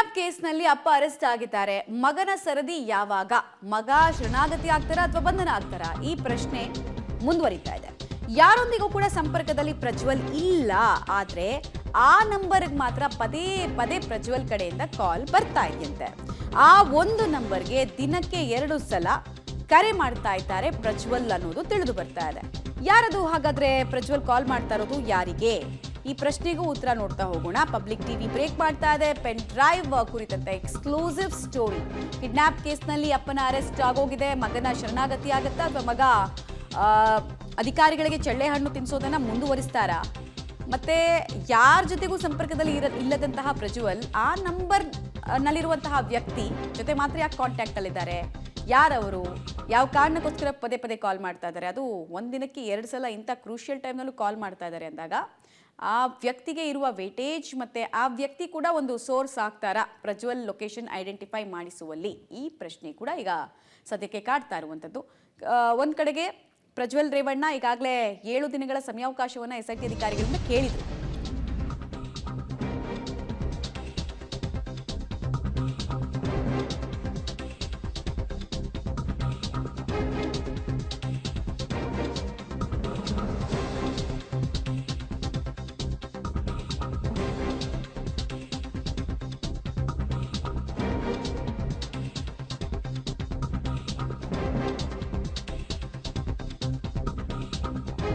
Kidnap ಕೇಸ್ನಲ್ಲಿ ಅಪ್ಪ arrest ಆಗಿದ್ದಾರೆ. ಮಗನ ಸರದಿ ಯಾವಾಗ? ಮಗ ಶರಣಾಗತಿ ಆಗ್ತಾರಾ ಅಥವಾ ಬಂಧನ ಆಗ್ತಾರಾ? ಈ ಪ್ರಶ್ನೆ ಮುಂದುವರಿತಾ ಇದೆ. ಯಾರೊಂದಿಗೂ ಕೂಡ ಸಂಪರ್ಕದಲ್ಲಿ ಪ್ರಜ್ವಲ್ ಇಲ್ಲ. ಆದ್ರೆ ಆ ನಂಬರ್ಗೆ ಮಾತ್ರ ಪದೇ ಪದೇ ಪ್ರಜ್ವಲ್ ಕಡೆಯಿಂದ ಕಾಲ್ ಬರ್ತಾ ಇದೆಯಂತೆ. ಆ ಒಂದು ನಂಬರ್ಗೆ ದಿನಕ್ಕೆ 2 ಸಲ ಕರೆ ಮಾಡ್ತಾ ಇದ್ದಾರೆ ಪ್ರಜ್ವಲ್ ಅನ್ನೋದು ತಿಳಿದು ಬರ್ತಾ ಇದೆ. ಯಾರದು ಹಾಗಾದ್ರೆ ಪ್ರಜ್ವಲ್ ಕಾಲ್ ಮಾಡ್ತಾ ಇರೋದು ಯಾರಿಗೆ? ಈ ಪ್ರಶ್ನೆಗೂ ಉತ್ತರ ನೋಡ್ತಾ ಹೋಗೋಣ. ಪಬ್ಲಿಕ್ ಟಿವಿ ಬ್ರೇಕ್ ಮಾಡ್ತಾ ಇದೆ. ಪೆನ್ ಡ್ರೈವ್ ಕುರಿತಂತೆ ಎಕ್ಸ್ಕ್ಲೂಸಿವ್ ಸ್ಟೋರಿ. ಕಿಡ್ನಾಪ್ ಕೇಸ್ನಲ್ಲಿ ಅಪ್ಪನ ಅರೆಸ್ಟ್ ಆಗೋಗಿದೆ. ಮಗನ ಶರಣಾಗತಿ ಆಗತ್ತಾ ಅಥವಾ ಮಗ ಅಧಿಕಾರಿಗಳಿಗೆ ಚಳ್ಳೆ ಹಣ್ಣು ತಿನ್ಸೋದನ್ನ ಮುಂದುವರಿಸ್ತಾರಾ? ಮತ್ತೆ ಯಾರ ಜೊತೆಗೂ ಸಂಪರ್ಕದಲ್ಲಿ ಇಲ್ಲದಂತಹ ಪ್ರಜ್ವಲ್ ಆ ನಂಬರ್ ನಲ್ಲಿರುವಂತಹ ವ್ಯಕ್ತಿ ಜೊತೆ ಮಾತ್ರ ಯಾಕೆ ಕಾಂಟ್ಯಾಕ್ಟ್ ಅಲ್ಲಿದ್ದಾರೆ? ಯಾರವರು? ಯಾವ ಕಾರಣಕ್ಕೋಸ್ಕರ ಪದೇ ಪದೇ ಕಾಲ್ ಮಾಡ್ತಾ ಇದ್ದಾರೆ? ಅದು ಒಂದಿನಕ್ಕೆ 2 ಸಲ ಇಂಥ ಕ್ರೂಷಿಯಲ್ ಟೈಮ್ನಲ್ಲೂ ಕಾಲ್ ಮಾಡ್ತಾ ಇದ್ದಾರೆ ಅಂದಾಗ ಆ ವ್ಯಕ್ತಿಗೆ ಇರುವ ವೇಟೇಜ್ ಮತ್ತೆ ಆ ವ್ಯಕ್ತಿ ಕೂಡ ಒಂದು ಸೋರ್ಸ್ ಆಗ್ತಾರಾ ಪ್ರಜ್ವಲ್ ಲೊಕೇಶನ್ ಐಡೆಂಟಿಫೈ ಮಾಡಿಸುವಲ್ಲಿ? ಈ ಪ್ರಶ್ನೆ ಕೂಡ ಈಗ ಸದ್ಯಕ್ಕೆ ಕಾಡ್ತಾ ಇರುವಂಥದ್ದು. ಒಂದ್ ಕಡೆಗೆ ಪ್ರಜ್ವಲ್ ರೇವಣ್ಣ ಈಗಾಗಲೇ 7 ದಿನಗಳ ಸಮಯಾವಕಾಶವನ್ನು SIT ಅಧಿಕಾರಿಗಳಿಂದ ಕೇಳಿದ್ರು.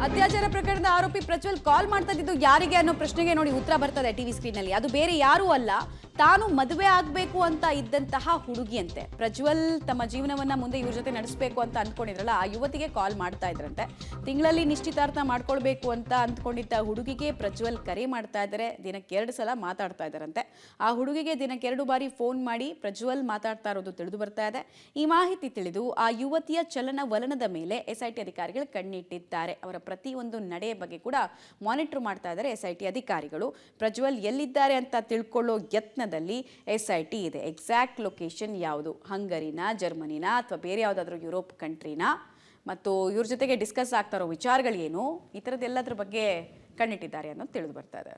ಅತ್ಯಾಚಾರ ಪ್ರಕರಣದ ಆರೋಪಿ ಪ್ರಜ್ವಲ್ ಕಾಲ್ ಮಾಡ್ತಾ ಇದ್ದು ಯಾರಿಗೆ ಅನ್ನೋ ಪ್ರಶ್ನೆಗೆ ನೋಡಿ ಉತ್ತರ ಬರ್ತದೆ ಟಿವಿ ಸ್ಕ್ರೀನ್ ನಲ್ಲಿ. ಅದು ಬೇರೆ ಯಾರೂ ಅಲ್ಲ, ತಾನು ಮದುವೆ ಆಗ್ಬೇಕು ಅಂತ ಇದ್ದಂತಹ ಹುಡುಗಿಯಂತೆ. ಪ್ರಜ್ವಲ್ ತಮ್ಮ ಜೀವನವನ್ನ ಮುಂದೆ ಇವ್ರ ಜೊತೆ ನಡೆಸಬೇಕು ಅಂತ ಅಂದ್ಕೊಂಡಿದ್ರಲ್ಲ, ಆ ಯುವತಿಗೆ ಕಾಲ್ ಮಾಡ್ತಾ ಇದ್ರಂತೆ. ತಿಂಗಳಲ್ಲಿ ನಿಶ್ಚಿತಾರ್ಥ ಮಾಡ್ಕೊಳ್ಬೇಕು ಅಂತ ಅಂದ್ಕೊಂಡಿದ್ದ ಹುಡುಗಿಗೆ ಪ್ರಜ್ವಲ್ ಕರೆ ಮಾಡ್ತಾ ಇದ್ದಾರೆ. ದಿನಕ್ಕೆ 2 ಸಲ ಮಾತಾಡ್ತಾ ಇದ್ದಾರಂತೆ. ಆ ಹುಡುಗಿಗೆ ದಿನಕ್ಕೆ 2 ಬಾರಿ ಫೋನ್ ಮಾಡಿ ಪ್ರಜ್ವಲ್ ಮಾತಾಡ್ತಾ ಇರೋದು ತಿಳಿದು ಬರ್ತಾ ಇದೆ. ಈ ಮಾಹಿತಿ ತಿಳಿದು ಆ ಯುವತಿಯ ಚಲನವಲನದ ಮೇಲೆ SIT ಅಧಿಕಾರಿಗಳು ಕಣ್ಣಿಟ್ಟಿದ್ದಾರೆ. ಅವರ ಪ್ರತಿಯೊಂದು ನಡೆಯ ಬಗ್ಗೆ ಕೂಡ ಮಾನಿಟರ್ ಮಾಡ್ತಾ ಇದ್ದಾರೆ SIT ಅಧಿಕಾರಿಗಳು. ಪ್ರಜ್ವಲ್ ಎಲ್ಲಿದ್ದಾರೆ ಅಂತ ತಿಳ್ಕೊಳ್ಳೋ ಯತ್ನ SIT ಇದೆ. ಎಕ್ಸಾಕ್ಟ್ ಲೊಕೇಶನ್ ಯಾವುದು? ಹಂಗರಿನಾ, ಜರ್ಮನಿನಾ ಅಥವಾ ಬೇರೆ ಯಾವುದಾದ್ರೂ ಯುರೋಪ್ ಕಂಟ್ರಿನಾ? ಮತ್ತು ಇವ್ರ ಜೊತೆಗೆ ಡಿಸ್ಕಸ್ ಆಗ್ತಾ ಇರೋ ವಿಚಾರಗಳೇನು? ಈ ಥರದ್ದೆಲ್ಲದ್ರ ಬಗ್ಗೆ ಕಣ್ಣಿಟ್ಟಿದ್ದಾರೆ ಅನ್ನೋದು ತಿಳಿದು ಬರ್ತಾ ಇದೆ.